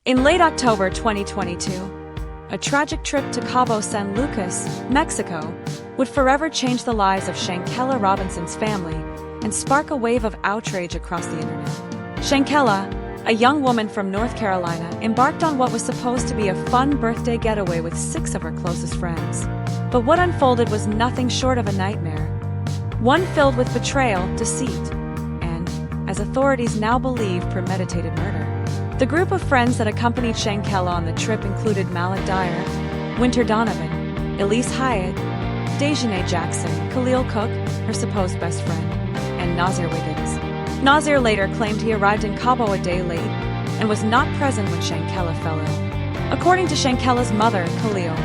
In late October 2022, a tragic trip to Cabo San Lucas, Mexico, would forever change the lives of Shanquella Robinson's family and spark a wave of outrage across the internet. Shanquella, a young woman from North Carolina, embarked on what was supposed to be a fun birthday getaway with 6 of her closest friends. But what unfolded was nothing short of a nightmare. One filled with betrayal, deceit, and, as authorities now believe, premeditated murder. The group of friends that accompanied Shanquella on the trip included Malik Dyer, Winter Donovan, Elise Hyatt, Dejanay Jackson, Khalil Cook, her supposed best friend, and Nazir Wiggins. Nazir later claimed he arrived in Cabo a day late and was not present when Shanquella fell ill. According to Shanquella's mother, Khalil,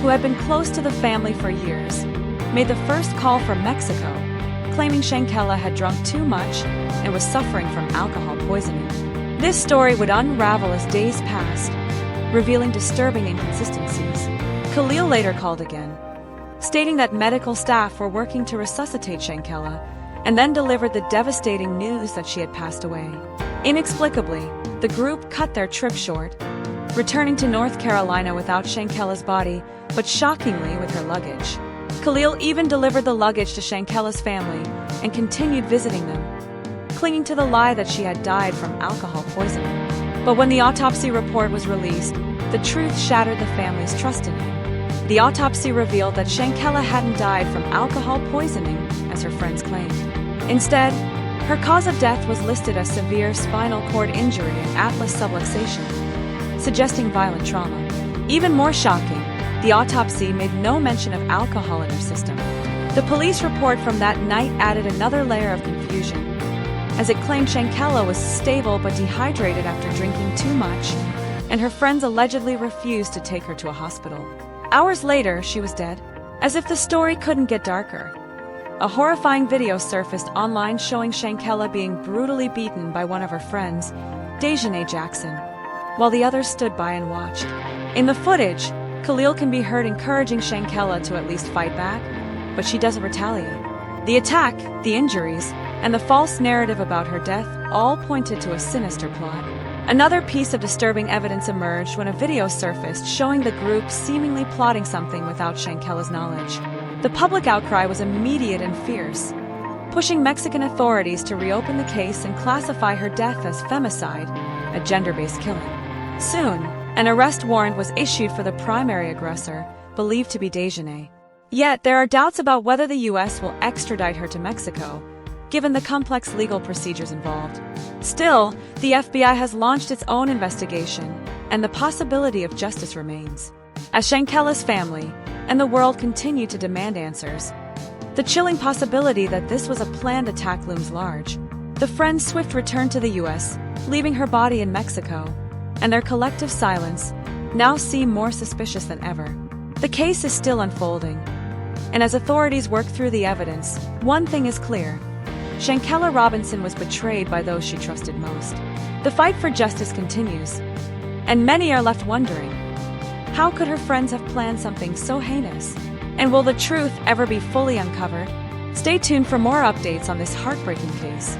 who had been close to the family for years, made the first call from Mexico, claiming Shanquella had drunk too much and was suffering from alcohol poisoning. This story would unravel as days passed, revealing disturbing inconsistencies. Khalil later called again, stating that medical staff were working to resuscitate Shanquella, and then delivered the devastating news that she had passed away. Inexplicably, the group cut their trip short, returning to North Carolina without Shanquella's body, but shockingly with her luggage. Khalil even delivered the luggage to Shanquella's family and continued visiting them, clinging to the lie that she had died from alcohol poisoning. But when the autopsy report was released, the truth shattered the family's trust in him. The autopsy revealed that Shanquella hadn't died from alcohol poisoning, as her friends claimed. Instead, her cause of death was listed as severe spinal cord injury and atlas subluxation, suggesting violent trauma. Even more shocking, the autopsy made no mention of alcohol in her system. The police report from that night added another layer of confusion, as it claimed Shanquella was stable but dehydrated after drinking too much, and her friends allegedly refused to take her to a hospital. Hours later, she was dead. As if the story couldn't get darker, a horrifying video surfaced online showing Shanquella being brutally beaten by one of her friends, Dejanay Jackson, while the others stood by and watched. In the footage, Khalil can be heard encouraging Shanquella to at least fight back, but she doesn't retaliate. The attack, the injuries, and the false narrative about her death all pointed to a sinister plot. Another piece of disturbing evidence emerged when a video surfaced showing the group seemingly plotting something without Shanquella's knowledge. The public outcry was immediate and fierce, pushing Mexican authorities to reopen the case and classify her death as femicide, a gender-based killing. Soon, an arrest warrant was issued for the primary aggressor, believed to be Dejanay. Yet, there are doubts about whether the U.S. will extradite her to Mexico, given the complex legal procedures involved. Still, the FBI has launched its own investigation, and the possibility of justice remains. As Shanquella's family and the world continue to demand answers, the chilling possibility that this was a planned attack looms large. The friend's swift return to the U.S., leaving her body in Mexico, and their collective silence now seem more suspicious than ever. The case is still unfolding, and as authorities work through the evidence, one thing is clear: Shanquella Robinson was betrayed by those she trusted most. The fight for justice continues, and many are left wondering, how could her friends have planned something so heinous? And will the truth ever be fully uncovered? Stay tuned for more updates on this heartbreaking case.